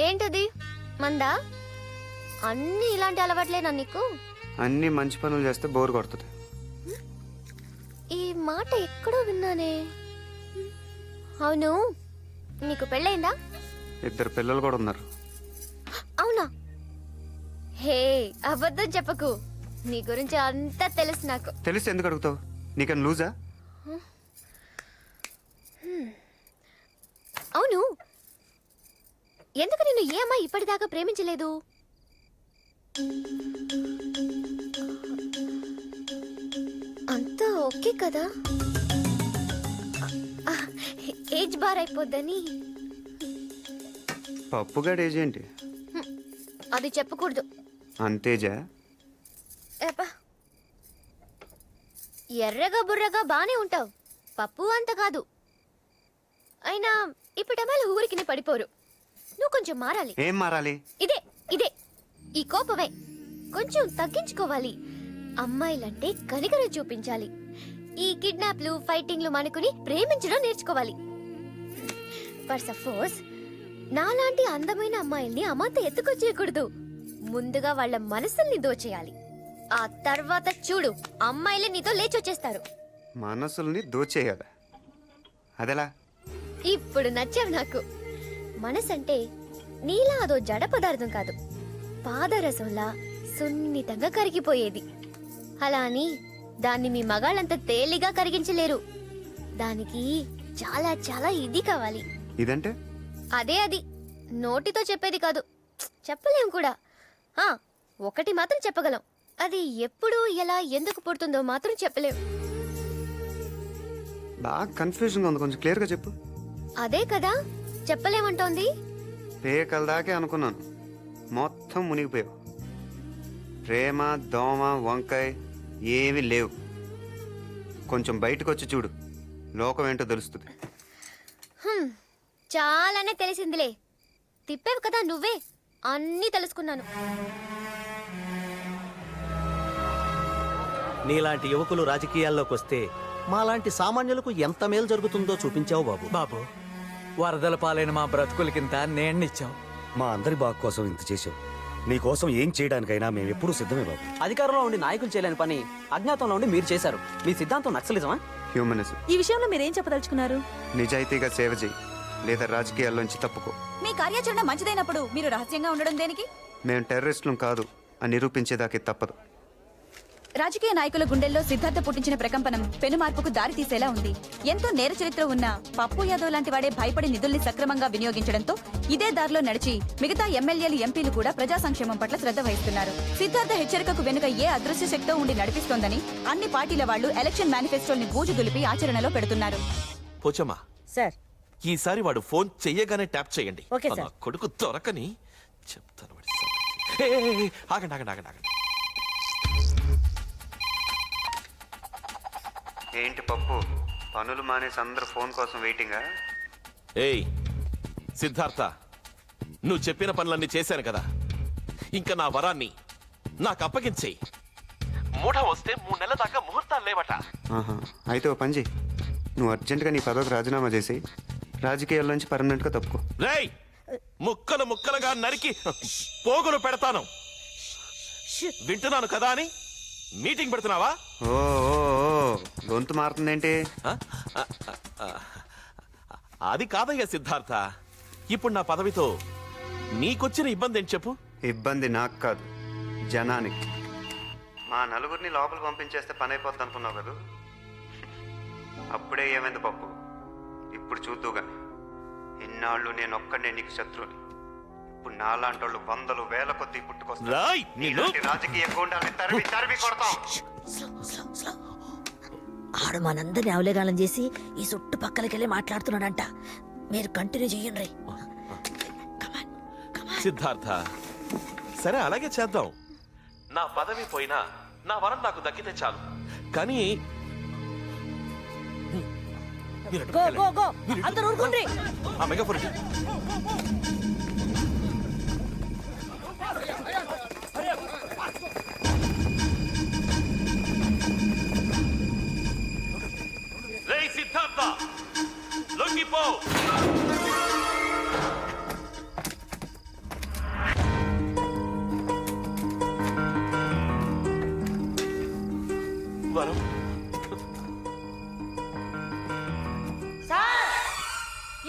ఏంటది? మందా? అన్ని ఇలాంటి అలవాట్లేనా నీకు? అన్ని మంచి పనులు చేస్తే బోర్ కొడుతుంది. ఈ మాట ఎక్కడో విన్నానే. అవును, నీకు పెళ్ళైందా? 2 పిల్లలు కూడా ఉన్నారు. అవునా? హే, అబద్ధం చెప్పకు. నీ గురించి అంతా తెలుసు నాకు. తెలిసి ఎందుకు అడుగుతావు? నీకని లూజా? అవును, ఎందుకు నిన్ను ఏ అమ్మాయి ఇప్పటిదాకా ప్రేమించలేదు? అంతా ఓకే కదా? ఏజ్ బార్ అయిపోద్దని. పప్పుగాడు ఏజ్ ఏంటి? అది చెప్పకూడదు. అంతేజా? ఏపా, ఎర్రగా బుర్రగా బానే ఉంటావు, పప్పు అంత కాదు. అయినా ఇప్పటమ్మాయిలు ఊరికి పడిపోరు. నువ్వు కొంచెం మారాలి. ఏం మారాలి? ఇదే ఇదే ఈ కోపమే కొంచెం తగ్గించుకోవాలి. అమ్మాయిలంటే కనికరం చూపించాలి. ఈ కిడ్నాప్లు ఫైటింగ్లు మానుకుని ప్రేమించడం నేర్చుకోవాలి. ఫర్ సపోజ్ నాలాంటి అందమైన అమ్మాయిల్ని అమాంత ఎత్తుకొచ్చేయకూడదు. ముందుగా వాళ్ళ మనసుల్ని దోచేయాలి. ఆ తర్వాత చూడు, అమ్మాయిలే నీతో లేచొచ్చేస్తారు. మనసుల్ని దోచేయాలి? అదెలా? ఇప్పుడు నచ్చావు నాకు. మనసంటే నీలా అదో జడ పదార్థం కాదు, పాదరసంలా సున్నితంగా కరిగిపోయేది. అలా అని దాన్ని మీ మగాళ్ళంత తేలిగా కరిగించలేరు. దానికి చాలా చాలా ఇది కావాలి. ఇదంటే? అదే అది నోటితో చెప్పేది కాదు, చెప్పలేం కూడా. ఒకటి మాత్రం చెప్పగలం, అది ఎప్పుడు ఎలా ఎందుకు పుడుతుందో మాత్రం చెప్పలేం. బాగా కన్ఫ్యూజన్గా ఉంది, కొంచెం క్లియర్గా చెప్పు. అదే కదా చెప్పలేమంటోంది. పేకల దాకే అనుకున్నాను, మొత్తం మునిగిపోయావు. ప్రేమ, దోమ, వంకాయ ఏమీ లేవు. కొంచెం బయటకు వచ్చి చూడు, లోకం ఏంటో తెలుస్తుంది. చాలానే తెలిసిందిలే. తిప్పేవు కదా నువ్వే, అన్నీ తెలుసుకున్నాను. నీలాంటి యువకులు రాజకీయాల్లోకి వస్తే మాలాంటి సామాన్యులకు ఎంత మేలు జరుగుతుందో చూపించావు బాబు. బాబు, వరదల పాలైన మా బ్రతుకులకింత నేణ్ణిచ్చావు. మా అందరి బాగు కోసం ఇంత చేశావు. నీకోసం ఏం చేయడానికైనా మేము ఎప్పుడూ సిద్ధమే బాబు. అధికారంలో ఉండి నాయకులు చేయలేని పని అజ్ఞాతంలో ఉండి మీరు చేశారు. మీ సిద్ధాంతం నక్సలిజమా? హ్యూమనిజం. ఈ విషయంలో మీరేం చెప్పదలుచుకున్నారు? నిజాయితీగా సేవ చేయి, లేదా రాజకీయాల్లోంచి తప్పుకో. మీ కార్యాచరణ మంచిదైనప్పుడు మీరు రహస్యంగా ఉండడం దేనికి? మేము టెర్రరిస్టులం కాదు అని నిరూపించేదాకే తప్పదు. రాజకీయ నాయకుల గుండెల్లో సిద్ధార్థ పుట్టించిన ప్రకంపనం పెను మార్పుకు దారి తీసేలా ఉంది. ఎంతో నేర చరిత్ర ఉన్న పప్పు యాదవ్ లాంటి వాడే భయపడి నిధుల్ని సక్రమంగా వినియోగించడంతో ఇదే దారిలో నడిచి మిగతా ఎమ్మెల్యేలు, ఎంపీలు కూడా ప్రజా సంక్షేమం పట్ల శ్రద్ధ వహిస్తున్నారు. సిద్ధార్థ హెచ్చరికకు వెనుక ఏ అదృశ్య శక్తో ఉండి నడిపిస్తోందని అన్ని పార్టీల వాళ్లు ఎలక్షన్ మేనిఫెస్టోల్ని బూజు దులిపి ఆచరణలో పెడుతున్నారు. పోచమ్మా సార్, ఈసారి వాడు ఫోన్ చెయ్యగానే ట్యాప్ చేయండి. Okay sir. నా కొడుకు దొరకని చెప్తాను. ఆగండి ఆగండి ఆగండి ఆగండి. ఏంటి పప్పు, పనులు మానేసి అందరూ ఫోన్ కోసం వెయిటింగా? ఏయ్ సిద్ధార్థ, నువ్వు చెప్పిన పనులన్నీ చేశాను కదా, ఇంకా నా వరాన్ని నాకు అప్పగించేయి. మూఢ వస్తే 3 నెలల దాకా ముహూర్తాలు లేవట. అయితే ఓ పని చేయి, నువ్వు అర్జెంటుగా నీ పదవికి రాజీనామా చేసి రాజకీయాల్లోంచి పర్మనెంట్గా తప్పుకో. రేయ్, ముక్కలు ముక్కలుగా నరికి పోగులు పెడతాను. వింటున్నాను కదా అని మీటింగ్ పెడుతున్నావా? ఓ గొంతు మారుతుందేంటి? అది కాదయ్యా సిద్ధార్థ, ఇప్పుడు నా పదవితో నీకొచ్చిన ఇబ్బంది ఏంటి చెప్పు? ఇబ్బంది నాకు కాదు, జనానికి. మా నలుగురిని లోపల పంపించేస్తే పని అయిపోద్ది అనుకున్నావు కదా, అప్పుడే ఏమైంది పప్పు? ఇప్పుడు చూద్దుగా. ఇన్నాళ్ళు నేను ఒక్కడే నీకు శత్రువుని, ఇప్పుడు నాలాంటి వాళ్ళు 100,000 వేల కొద్ది పుట్టుకొస్తారు. రాజకీయ గూండాల్ని తరిమి తరిమి కొడతాం. ఆడు మనందరినీ అవలేగాలం చేసి ఈ చుట్టుపక్కలకెళ్ళి మాట్లాడుతున్నాడంట. మీరు కంటిన్యూ చెయ్యండి. సిద్ధార్థ, సరే అలాగే చేద్దాం. నా పదవి పోయినా నా వరం నాకు దక్కితే చాలు. కానీ అందరూ ఊరుకోండి. ఆ మెగాఫోన్ రేయ్ సిద్ధార్థ, లొంగిపో. వరం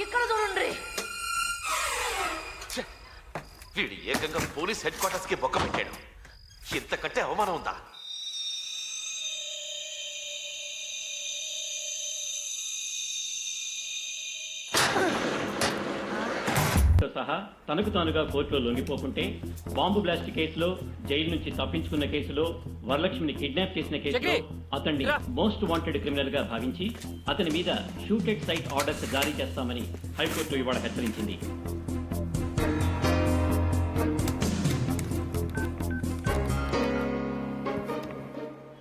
ఇక్కడ చూడండి. ఛే! వీడు ఏకంగా పోలీస్ హెడ్ క్వార్టర్స్ కి బొక్క పెట్టాడు. ఇంతకంటే అవమానం ఉందా? సహా తనకు తానుగా కోర్టులో లొంగిపోకుంటే బాంబు బ్లాస్ట్ కేసులో జైలు నుంచి తప్పించుకున్న కేసులో వరలక్ష్మిని కిడ్నాప్ చేసిన కేసులో అతన్ని మోస్ట్ వాంటెడ్ క్రిమినల్ గా భావించి అతని మీద షూటెడ్ సైట్ ఆర్డర్స్ జారీ చేస్తామని హైకోర్టు ఇవాళ హెచ్చరించింది.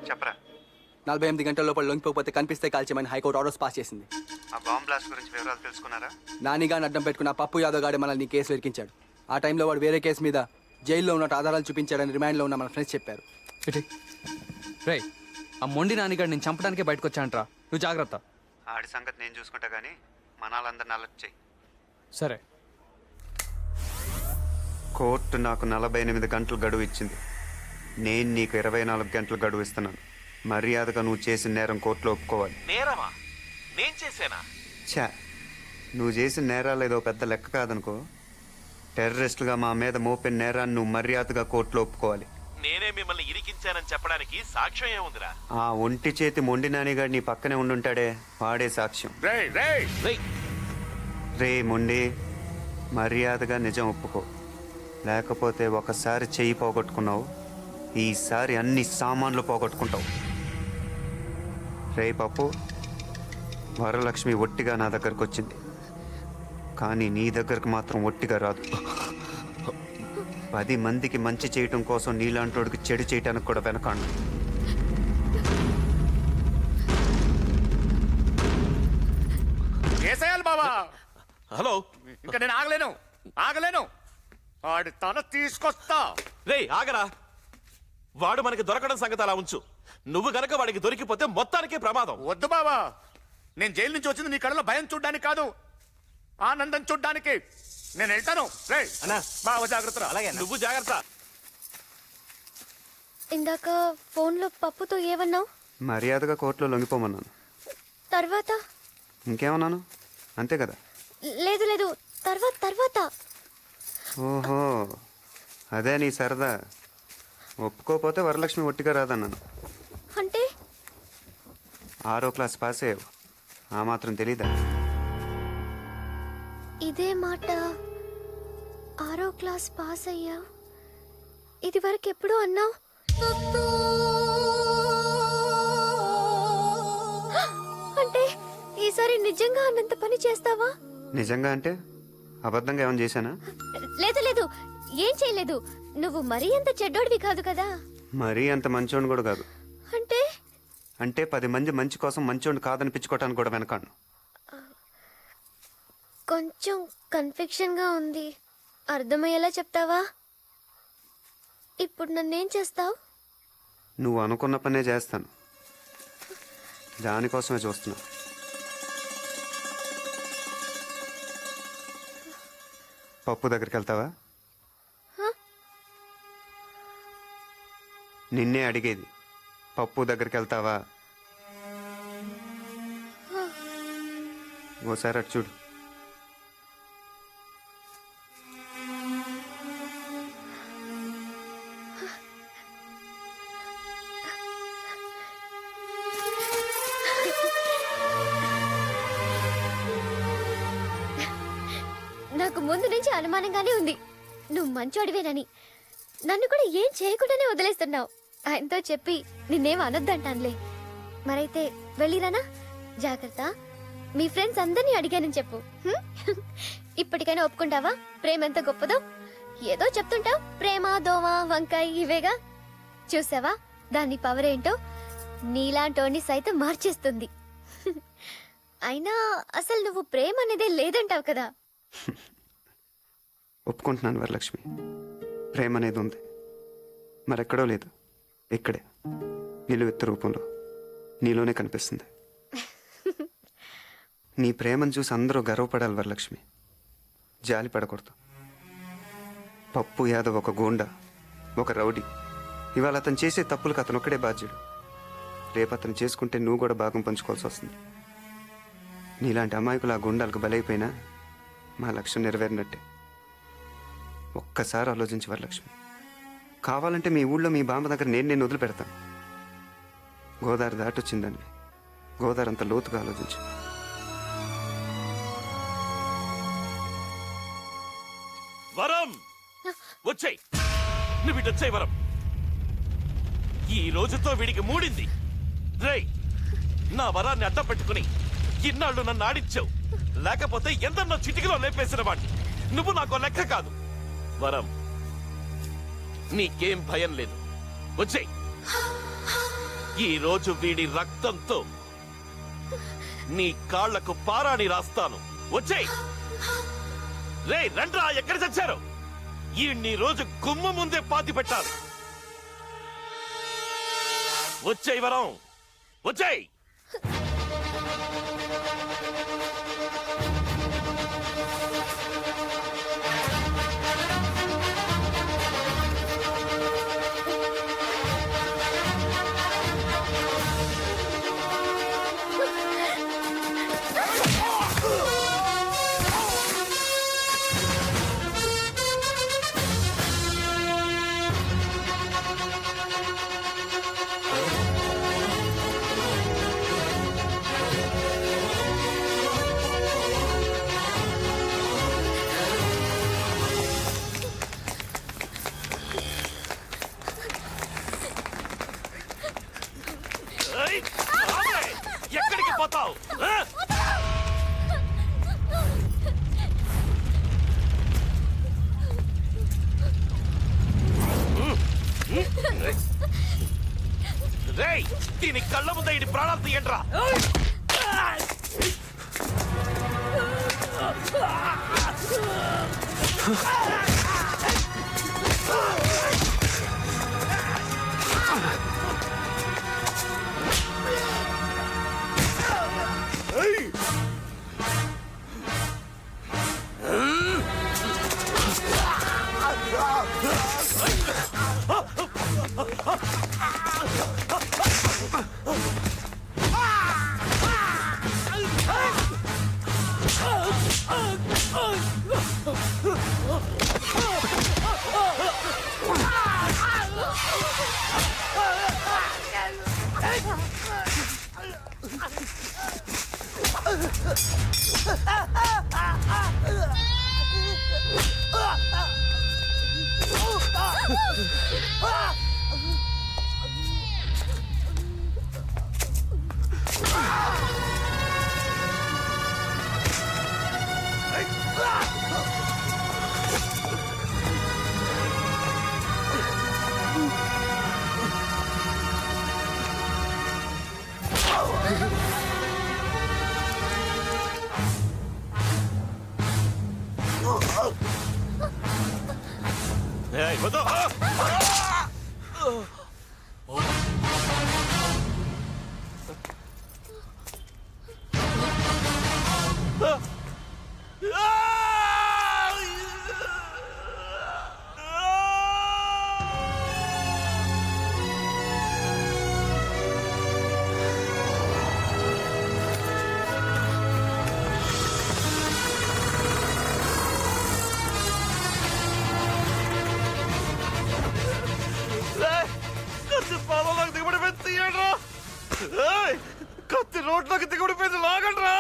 చెప్పరా 48 గంటల లోపల లొంగిపోతే కనిపిస్తే కాల్చేమని హైకోర్టు ఆర్డర్స్ పాస్ చేసింది. ఆ బాంబ్ బ్లాస్ట్ గురించి వివరాలు తెలుసుకున్నారా? నానిగాని అడ్డం పెట్టుకున్న పప్పు యాదవ్ గాడి మనల్ని కేసు వెరికించాడు. ఆ టైంలో వాడు వేరే కేసు మీద జైల్లో ఉన్నట్టు ఆధారాలు చూపించాడని రిమాండ్లో ఉన్న మన ఫ్రెండ్స్ చెప్పారు. రే ఆ మొండి నానిగాడు నేను చంపడానికే బయటకు వచ్చానంట్రా. నువ్వు జాగ్రత్త. ఆడి సంగతి నేను చూసుకుంటా గానీ మనాలందరిని అలర్ట్ చెయ్యి. సరే. కోర్టు నాకు 48 గంటలు గడువు ఇచ్చింది. నేను నీకు 24 గంటలు గడువు ఇస్తున్నాను. మర్యాదగా నువ్వు చేసిన నేరం కోర్టులో ఒప్పుకోవాలి. నేరమా? నేను చేశానా? ఛా, నువ్వు చేసిన నేరాలు ఏదో పెద్ద లెక్క కాదనుకో. టెర్రరిస్టులుగా మా మీద మోపిన నేరాన్ని నువ్వు మర్యాదగా కోర్టులో ఒప్పుకోవాలి. నేనే మిమ్మల్ని ఇరికించానని చెప్పడానికి సాక్ష్యం ఏముందిరా? ఆ ఒంటి చేతి మొండి నానిగాడు నీ పక్కనే ఉండుంటాడే, వాడే సాక్ష్యం. రేయ్! రే మొండి, మర్యాదగా నిజం ఒప్పుకో. లేకపోతే ఒకసారి చెయ్యి పోగొట్టుకున్నావు, ఈసారి అన్ని సామాన్లు పోగొట్టుకుంటావు. రే పప్పు, వరలక్ష్మి ఒట్టిగా నా దగ్గరకు వచ్చింది, కానీ నీ దగ్గరకు మాత్రం ఒట్టిగా రాదు. 10 మందికి మంచి చేయటం కోసం నీలాంటోడికి చెడు చేయటానికి కూడా వెనకాడు. ఏసేయాలి బావా. హలో, ఇంకా నేను ఆగలేను. ఆడి తల తీసుకొస్తా. రేయ్ ఆగరా. వాడు మనకి దొరకడం సంగతి అలా ఉంచు. నువ్వు గనక వాడికి దొరికిపోతే మొత్తానికే ప్రమాదం. వద్దు బావా, నేను జైలు నుంచి వచ్చింది నీ కళ్ళలో భయం చూడ్డానికి కాదు, ఆనందం చూడ్డానికి. నేను వెళ్తాను. రే బావ జాగ్రత్త. అలాగే, నువ్వు జాగ్రత్త. ఇందాక ఫోన్లో పప్పుతో ఏమన్నావు? మర్యాదగా కోర్టులో లొంగిపోమన్నాను. తర్వాత? ఇంకేమన్నాను? అంతే కదా. లేదు తర్వాత. ఓహో, అదే నీ సరదా. ఒప్పుకోపోతే వరలక్ష్మి ఒట్టిగా రాదన్నాను. అంటే 6వ క్లాస్ పాస్ అయ్యావు, ఆ మాత్రం తెలీదా? ఇదే మాట 6వ క్లాస్ పాస్ అయ్యా, ఇది వరకు ఎప్పుడు అన్నావు? అంటే ఈసారి నిజంగా అన్నంత పని చేస్తావా? నిజంగా అంటే అబద్ధంగా ఏమైనా చేశానా? లేదు ఏం చేయలేదు. నువ్వు మరీ అంత చెడ్డోడివి కాదు కదా. మరీ అంత మంచోడిని కూడా కాదు. అంటే 10 మంది మంచి కోసం మంచోడిని కాదనిపించుకోవటానికి కూడా వెనకాడు. కొంచెం కన్ఫ్యూషన్ గా ఉంది, అర్థమయ్యేలా చెప్తావా? ఇప్పుడు నన్నేం చేస్తావు? నువ్వు అనుకున్న పనే చేస్తాను, దానికోసమే చూస్తున్నా. పప్పు దగ్గరికి వెళ్తావా? నిన్నే అడిగేది, పప్పు దగ్గరికి వెళ్తావా? ఓసారి అటు చూడు. నాకు ముందు నుంచి అనుమానంగానే ఉంది నువ్వు మంచోడివేనని. నన్ను కూడా ఏం చేయకుండానే వదిలేస్తున్నావు. ఆయనతో చెప్పి నిన్నేం అనొద్దంటానులే. మరైతే వెళ్ళిరానా? జాగ్రత్త. మీ ఫ్రెండ్స్ అందరినీ అడిగానని చెప్పు. ఇప్పటికైనా ఒప్పుకుంటావా ప్రేమ ఎంత గొప్పదో? ఏదో చెప్తుంటావు, ప్రేమ దోమ వంకాయ ఇవేగా. చూసావా దాని పవర్ ఏంటో? నీలాంటోని సైతం మార్చేస్తుంది. అయినా అసలు నువ్వు ప్రేమ అనేదే లేదంటావు కదా. ఒప్పుకుంటున్నాను వరలక్ష్మి, ప్రేమ అనేది ఉంది, మరెక్కడో లేదు, ఇక్కడే నిలువెత్తు రూపంలో నీలోనే కనిపిస్తుంది. నీ ప్రేమను చూసి అందరూ గర్వపడాలి వరలక్ష్మి, జాలి పడకూడదు. పప్పు యాదవ్ ఒక గూండా, ఒక రౌడీ. ఇవాళ అతను చేసే తప్పులకు అతను ఒక్కడే బాధ్యుడు. రేపు అతను చేసుకుంటే నువ్వు కూడా భాగం పంచుకోవాల్సి వస్తుంది. నీలాంటి అమాయకులు ఆ గుండాలకు బలైపోయినా మా లక్ష్యం నెరవేరినట్టే. ఒక్కసారి ఆలోచించి వరలక్ష్మి, కావాలంటే మీ ఊళ్ళో మీ బామ్మ దగ్గర నేను వదిలిపెడతాను. గోదావరి దాటొచ్చిందని గోదావరి అంత లోతుగా ఆలోచించు. వరం వచ్చేయ్, నువ్వు ఇటు వచ్చేయ్ వరం. ఈ రోజుతో వీడికి మూడింది. రేయ్, నా వరాన్ని అడ్డం పెట్టుకుని ఇన్నాళ్ళు నన్ను ఆడించావు. లేకపోతే ఎందన్నో చిటికలో లేపేసిన వాడిని. నువ్వు నాకు లెక్క కాదు. వరం, నీకేం భయం లేదు. వచ్చేయ్, ఈ రోజు వీడి రక్తంతో నీ కాళ్లకు పారాణి రాస్తాను. వచ్చేయ్. రే రండ్రా, ఎక్కడ చచ్చారు? ఈ రోజు గుమ్మ ముందే పాతి పెట్టాలి. వచ్చేయ్ వరం, వచ్చేయ్. ఎక్కడికి పోతావు? రేయ్, దీని కళ్ళ ముందే ఇడి ప్రాణాలు తీయండిరా. ఏయ్, వద్దు. కత్తి రోడ్లోకి దిగుడిపోయింది. లాగండ్రా.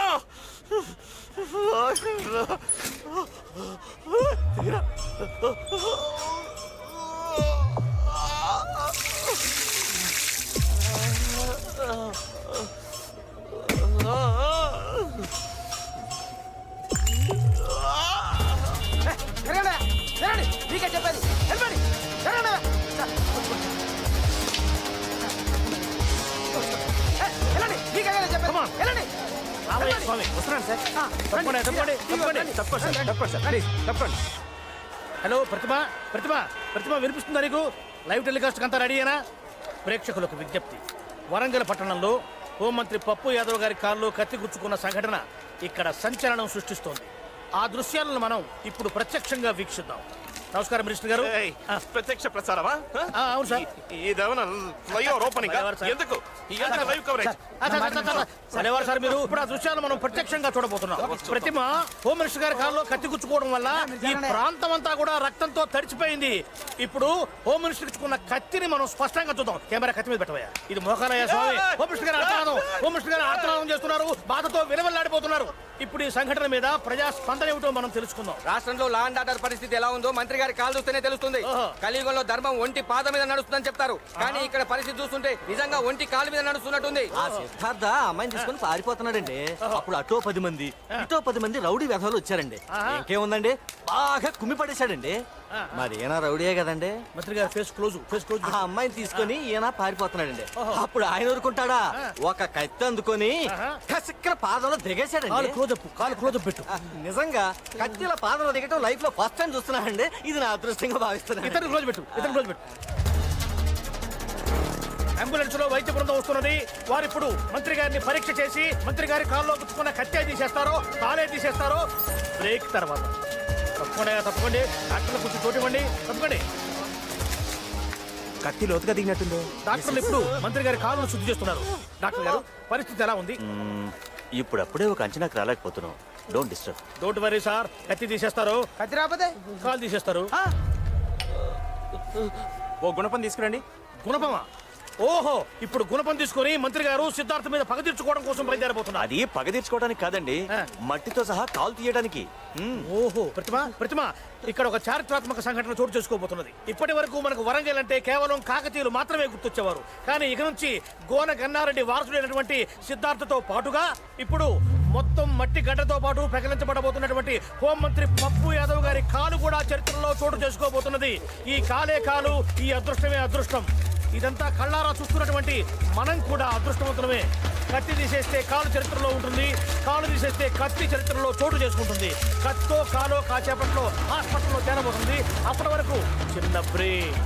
చెప్పేది హలో ప్రతిభ, ప్రతిభ, ప్రతిభ వినిపిస్తుందా నీకు? లైవ్ టెలికాస్ట్ అంతా రెడీ అయినా? ప్రేక్షకులకు విజ్ఞప్తి, వరంగల్ పట్టణంలో హోంమంత్రి పప్పు యాదవ్ గారి కారులో కత్తి గుచ్చుకున్న సంఘటన ఇక్కడ సంచలనం సృష్టిస్తోంది. ఆ దృశ్యాలను మనం ఇప్పుడు ప్రత్యక్షంగా వీక్షిద్దాం. నమస్కారం మినిస్టర్ గారు. ఏయ్, ప్రత్యక్ష ప్రసారమా? అవును సార్. ఇదేమన్నా ఫ్లైఓవర్ ఓపెనింగ్? ఎందుకు లైవ్ కవరేజ్? సరేవారు సార్, మీరు ఇప్పుడు ఆ దృశ్యాలు మనం ప్రత్యక్షంగా చూడబోతున్నాం. ప్రతిమ హోమ్ మినిస్టర్ గారి కారులో కత్తి గుచ్చుకోవడం వల్ల ఈ ప్రాంతం అంతా కూడా రక్తంతో తడిచిపోయింది. ఇప్పుడు హోమ్ మినిస్టర్ ఇచ్చుకున్న కత్తిని మనం స్పష్టంగా చూద్దాం. కెమెరా కత్తి మీద పెట్టవయ్యా. ఇది మోకాలయ్య స్వామి. హోమ్ మినిస్టర్ గారు ఆత్మనాదం, హోమ్ మినిస్టర్ గారు ఆత్మనాదం చేస్తున్నారు, బాధతో విలవెల్లాడిపోతున్నారు. ఇప్పుడు ఈ సంఘటన మీద ప్రజా స్పందన ఏమిటో మనం తెలుసుకుందాం. రాష్ట్రంలో లా అండ్ ఆర్డర్ పరిస్థితి ఎలా ఉందో మంత్రి గారి కాలు చూస్తేనే తెలుస్తుంది. కలియుగంలో ధర్మం ఒంటి పాద మీద నడుస్తుందని చెప్తారు, కానీ ఇక్కడ పరిస్థితి చూస్తుంటే నిజంగా ఒంటి కాలు మీద నడుస్తున్నట్టుంది. ఆ సిద్ధార్థ అమ్మాయిని తీసుకొని పారిపోతున్నాడండి. అప్పుడు అటో 10 మంది ఇటో 10 మంది రౌడీ వ్యవహారాలు వచ్చారండి. ఇంకేముందండి, బాగా కుమ్మి పడేశాడండి. మరి ఈయన రౌడీయే కదండి. మంత్రి గారు ఫేస్ క్లోజ్. ఆ అమ్మాయిని తీసుకొని ఈయన పారిపోతున్నాడండి. అప్పుడు ఆయన ఊరుకుంటాడా, ఒక కత్తి అందుకొని కసిక్కన పాదంలో దిగేశాడండి. కాలు క్లోజ్ పెట్టు. నిజంగా కత్తిల పాదంలో దిగటం లైఫ్ లో ఫస్ట్ టైం చూస్తున్నానండి. ఇది నా అదృష్టంగా భావిస్తున్నాను. ఇతను క్లోజ్ పెట్టు. అంబులెన్స్ లో వైద్య బృందం వస్తున్నది. వారిప్పుడు మంత్రి గారిని పరీక్ష చేసి మంత్రి గారి కాల్లో గుచ్చుకున్న కత్తే తీసేస్తారో కాలే తీసేస్తారో బ్రేక్ తర్వాత. తప్పకుండా డాక్టర్లు కొంచెం చోటు ఇవ్వండి. తప్పకండి. కత్తి లోతుగా దిగినట్టుంది. డాక్టర్లు ఇప్పుడు మంత్రి గారి కాళ్ళను శుద్ధి చేస్తున్నారు. డాక్టర్ గారు, పరిస్థితి ఎలా ఉంది? ఇప్పుడప్పుడే ఒక అంచనాకు రాలేకపోతున్నాం. Don't disturb. Don't worry sir. కత్తి తీసేస్తారు, కత్తి రాకపోతే కాలు తీసేస్తారు. ఓ గుణపం తీసుకురండి. గుణపమా? ఓహో, ఇప్పుడు గుణపం తీసుకొని మంత్రి గారు సిద్ధార్థ మీద పగ తీర్చుకోవడం కోసం బయలుదేరబోతున్నారు. అది పగ తీర్చుకోవడానికి కాదండి, మట్టితో సహా కాలు తీయడానికి. ఓహో, ప్రతిమ ఇక్కడ ఒక చారిత్రాత్మక సంఘటన చోటు చేసుకోబోతున్నది. ఇప్పటి వరకు మనకు వరంగల్ అంటే కేవలం కాకతీయులు మాత్రమే గుర్తొచ్చేవారు. కానీ ఇక నుంచి గోన గన్నారెడ్డి వారసుడైనటువంటి సిద్ధార్థతో పాటుగా ఇప్పుడు మొత్తం మట్టి గడ్డతో పాటు ప్రకటించబడబోతున్నటువంటి హోంమంత్రి పప్పు యాదవ్ గారి కాలు కూడా చరిత్రలో చోటు చేసుకోబోతున్నది. ఈ కాలే కాలు, ఈ అదృష్టమే అదృష్టం. ఇదంతా కళ్ళారా చూస్తున్నటువంటి మనం కూడా అదృష్టవంతులమే. కత్తి తీసేస్తే కాలు చరిత్రలో ఉంటుంది, కాలు తీసేస్తే కత్తి చరిత్రలో చోటు చేసుకుంటుంది. కత్తో కాలో కాసేపట్లో హాస్పిటల్లో చేరబోతుంది. అప్పటి వరకు చిన్న బ్రేక్.